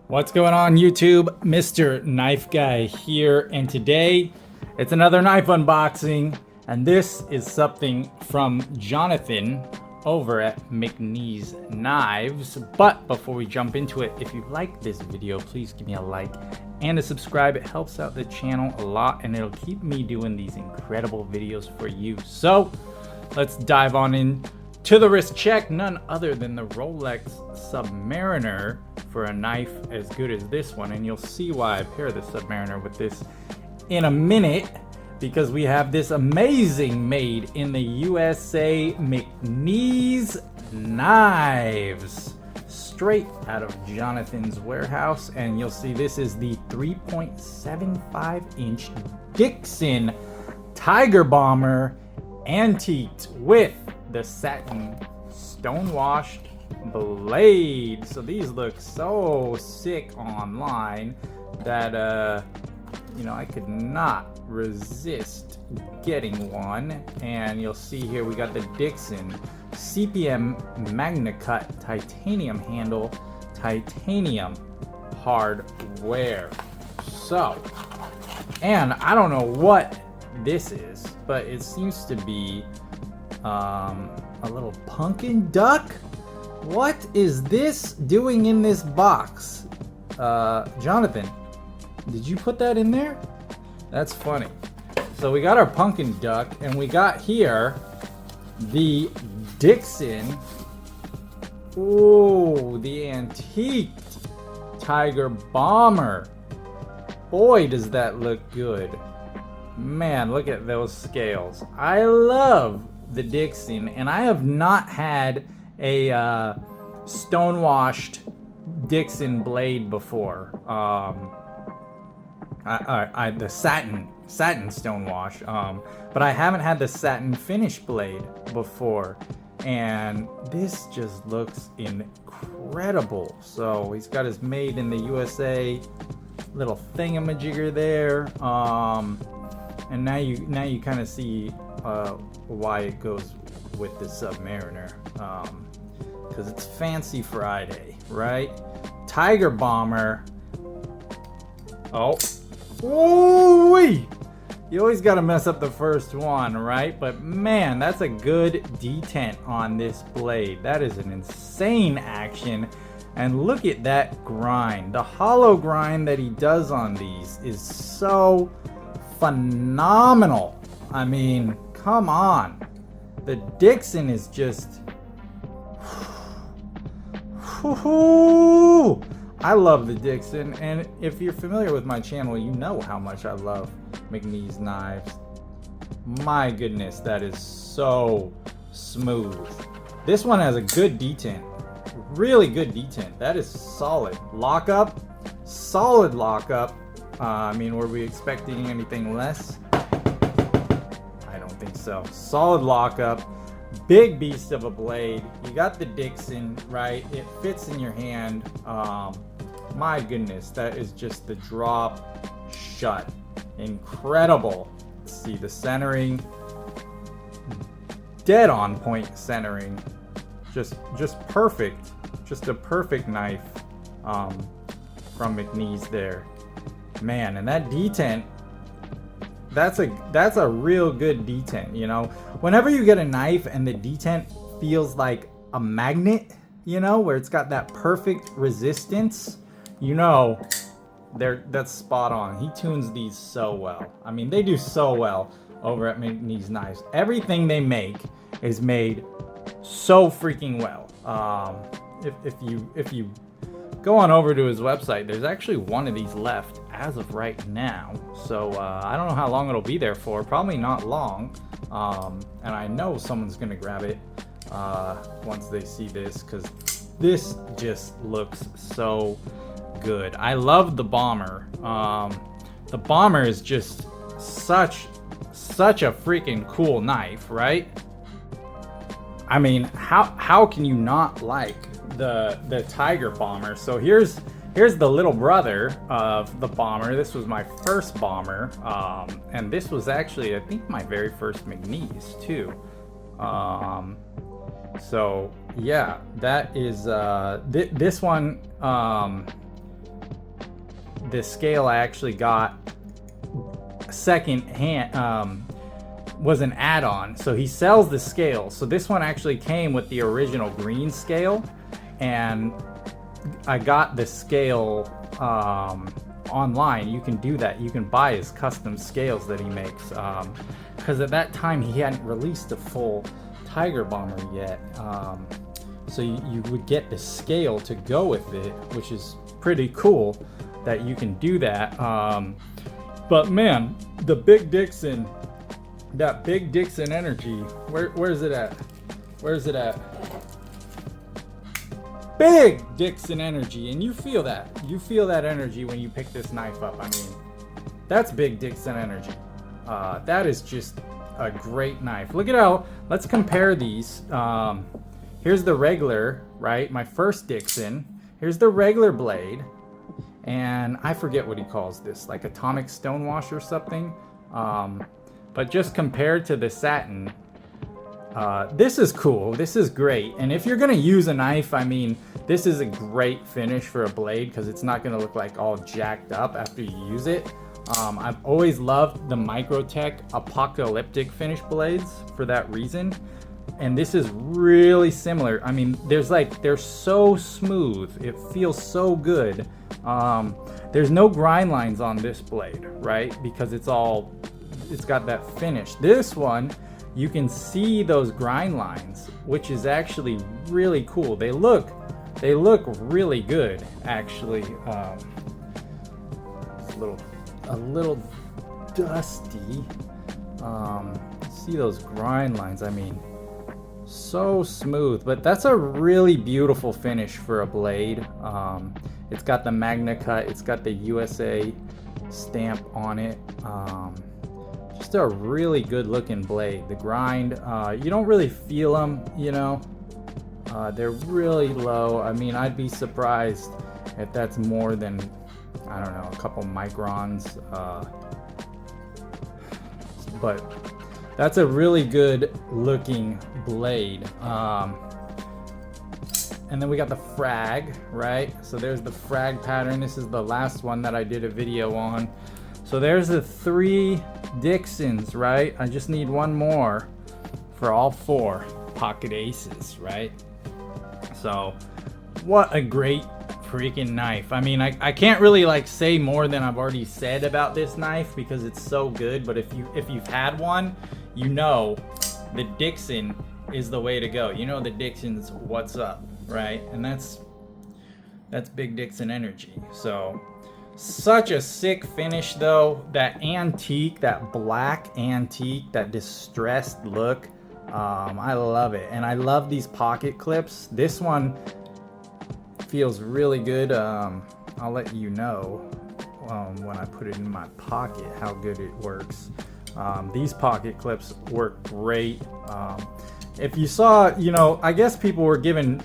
What's going on YouTube? Mr. Knife Guy here, and today it's another knife unboxing, and this is something from Jonathan over at McNees Knives. But before we jump into it, if you like this video, please give me a like and a subscribe. It helps out the channel a lot and it'll keep me doing these incredible videos for you. So let's dive on in to the wrist check. None other than the Rolex Submariner for a knife as good as this one, and you'll see why I pair the Submariner with this in a minute, because we have this amazing made in the USA McNees Knives straight out of Jonathan's warehouse. And you'll see this is the 3.75 inch Dixon Tiger Bomber, antiqued with the satin stonewashed blade. So these look so sick online that you know, I could not resist getting one. And you'll see here we got the Dixon CPM Magnacut titanium handle, titanium hardware. So, and I don't know what this is, but it seems to be a little pumpkin duck. What is this doing in this box? Jonathan, did you put that in there? That's funny. So we got our pumpkin duck, and we got here the Dixon. Ooh, the antiqued Tiger Bomber. Boy, does that look good. Man, look at those scales. I love the Dixon, and I have not had a stonewashed Dixon blade before. The satin stonewash, but I haven't had the satin finish blade before, and this just looks incredible. So he's got his made in the USA little thingamajigger there, and now you kind of see why it goes with the Submariner, because it's Fancy Friday, right? Tiger Bomber. Oh, ooh-wee! You always got to mess up the first one, right? But man, that's a good detent on this blade. That is an insane action. And look at that grind. The hollow grind that he does on these is so phenomenal. I mean, come on. The Dixon is just... I love the Dixon, and if you're familiar with my channel, you know how much I love McNees Knives. My goodness, that is so smooth. This one has a good detent, really good detent. That is solid. Lockup, solid lockup. I mean, were we expecting anything less? I don't think so. Solid lockup. Big beast of a blade. You got the Dixon, right? It fits in your hand. My goodness, that is just the drop shut. Incredible. Let's see the centering. Dead on point centering. Just perfect. Just a perfect knife from McNees there. Man, and that detent, that's a real good detent, you know. Whenever you get a knife and the detent feels like a magnet, you know, where it's got that perfect resistance, you know, that's spot on. He tunes these so well. I mean, they do so well over at McNees Knives. Everything they make is made so freaking well. If you go on over to his website, there's actually one of these left as of right now. So I don't know how long it'll be there for. Probably not long. And I know someone's gonna grab it once they see this, because this just looks so good. I love the Bomber. The Bomber is just such a freaking cool knife, right? I mean, how can you not like the Tiger Bomber? So here's Here's the little brother of the bomber. This was my first bomber, and this was actually, I think, my very first McNees too. So yeah, that is this one. The scale I actually got second hand was an add-on. So he sells the scale. So this one actually came with the original green scale, and I got the scale online. You can do that. You can buy his custom scales that he makes. Because at that time he hadn't released a full Tiger bomber yet. So you would get the scale to go with it, which is pretty cool that you can do that. But man, the Big Dixon, that Big Dixon energy, where's it at? Where's it at? Big Dixon energy, and you feel that. You feel that energy when you pick this knife up. I mean, that's Big Dixon energy. That is just a great knife. Look at how, let's compare these. Here's the regular, right? My first Dixon. Here's the regular blade. And I forget what he calls this, like atomic stonewash or something. But just compared to the Satin, this is cool. This is great. And if you're gonna use a knife, I mean, this is a great finish for a blade because it's not gonna look like all jacked up after you use it. I've always loved the Microtech apocalyptic finish blades for that reason. And this is really similar. I mean, they're so smooth. It feels so good. There's no grind lines on this blade, right? Because it's got that finish. This one, you can see those grind lines, which is actually really cool. They look really good, actually. It's a little dusty. See those grind lines? I mean, so smooth. But that's a really beautiful finish for a blade. It's got the Magnacut. It's got the USA stamp on it. Just a really good looking blade. The grind, you don't really feel them, you know. They're really low. I mean, I'd be surprised if that's more than, I don't know, a couple microns. But that's a really good looking blade. And then we got the frag, right? So there's the frag pattern. This is the last one that I did a video on. So there's the 3 Dixons, right? I just need one more for all 4 pocket aces, right? So what a great freaking knife. I mean, I can't really like say more than I've already said about this knife because it's so good. But if you've had one, you know the Dixon is the way to go. You know the Dixon's what's up, right? And that's Big Dixon energy. So such a sick finish though. That antique, that black antique, that distressed look. I love it. And I love these pocket clips. This one feels really good. I'll let you know when I put it in my pocket how good it works. These pocket clips work great. If you saw, you know, I guess people were giving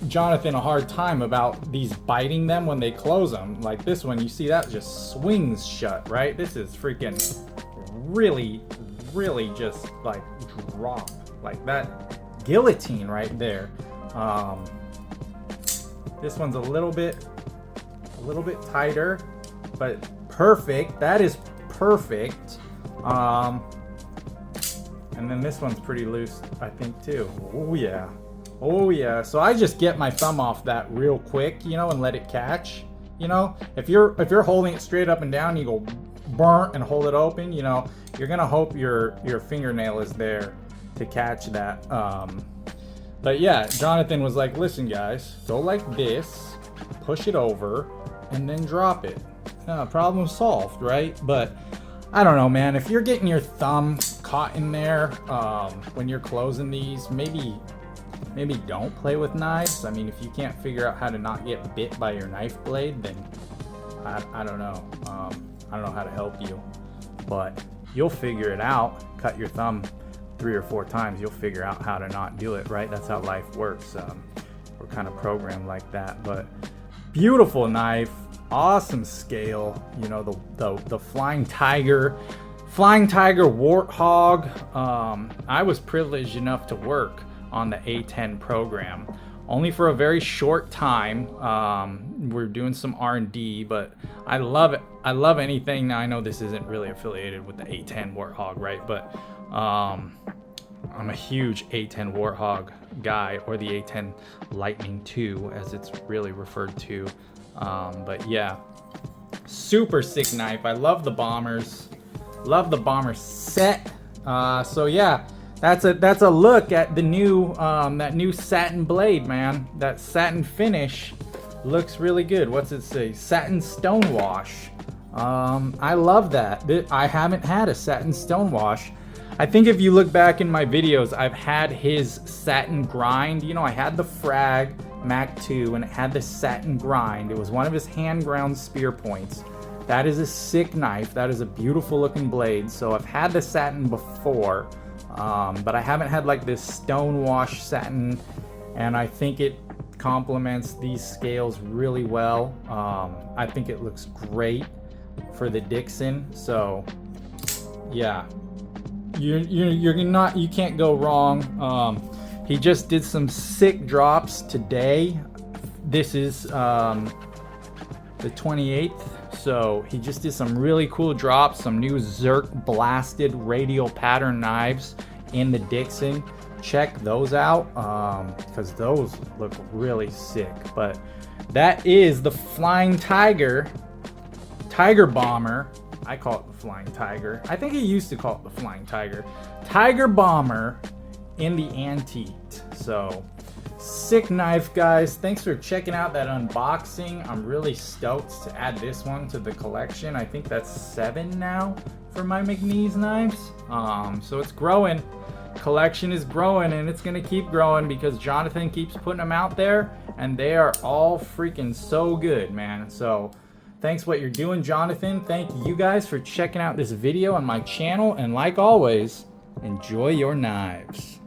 Jonathan a hard time about these biting them when they close them. Like this one, you see that just swings shut, right? This is freaking really just like drop, like that guillotine right there. This one's a little bit tighter, but perfect. That is perfect. And then this one's pretty loose, I think, too. Oh yeah. Oh yeah. So I just get my thumb off that real quick, you know, and let it catch. You know, if you're holding it straight up and down, you go burn and hold it open, you know, you're gonna hope your fingernail is there to catch that. But yeah, Jonathan was like, listen guys, go like this, push it over, and then drop it. Problem solved, right? But I don't know, man. If you're getting your thumb caught in there when you're closing these, maybe don't play with knives. I mean, if you can't figure out how to not get bit by your knife blade, then I don't know. I don't know how to help you, but you'll figure it out. Cut your thumb 3 or 4 times, you'll figure out how to not do it, right? That's how life works. We're kind of programmed like that. But Beautiful knife, awesome scale. You know, the Flying Tiger Warthog. I was privileged enough to work on the A10 program, only for a very short time. We're doing some R&D, but I love it. I love anything. Now I know this isn't really affiliated with the A10 Warthog, right? But I'm a huge A10 Warthog guy, or the A10 Lightning 2 as it's really referred to. But yeah, super sick knife. I love the bombers, love the bomber set. So yeah, that's a look at the new that new satin blade, man. That satin finish looks really good. What's it say? Satin stonewash. I love that. I haven't had a satin stonewash. I think if you look back in my videos, I've had his satin grind. You know, I had the Frag Mac 2 and it had the satin grind. It was one of his hand ground spear points. That is a sick knife. That is a beautiful looking blade. So I've had the satin before, but I haven't had like this stonewash satin, and I think it complements these scales really well. I think it looks great for the Dixon. So yeah, you can't go wrong. He just did some sick drops today. This is the 28th, so he just did some really cool drops, some new Zerk blasted radial pattern knives in the Dixon. Check those out, because those look really sick. But that is the Flying Tiger Bomber. I call it the Flying Tiger. I think he used to call it the Flying Tiger Bomber in the antiqued. So sick knife, guys. Thanks for checking out that unboxing. I'm really stoked to add this one to the collection. I think that's 7 now for my McNees knives. So it's growing. Collection is growing, and it's gonna keep growing because Jonathan keeps putting them out there, and they are all freaking so good, man. So thanks what you're doing, Jonathan. Thank you guys for checking out this video on my channel, and like always, enjoy your knives.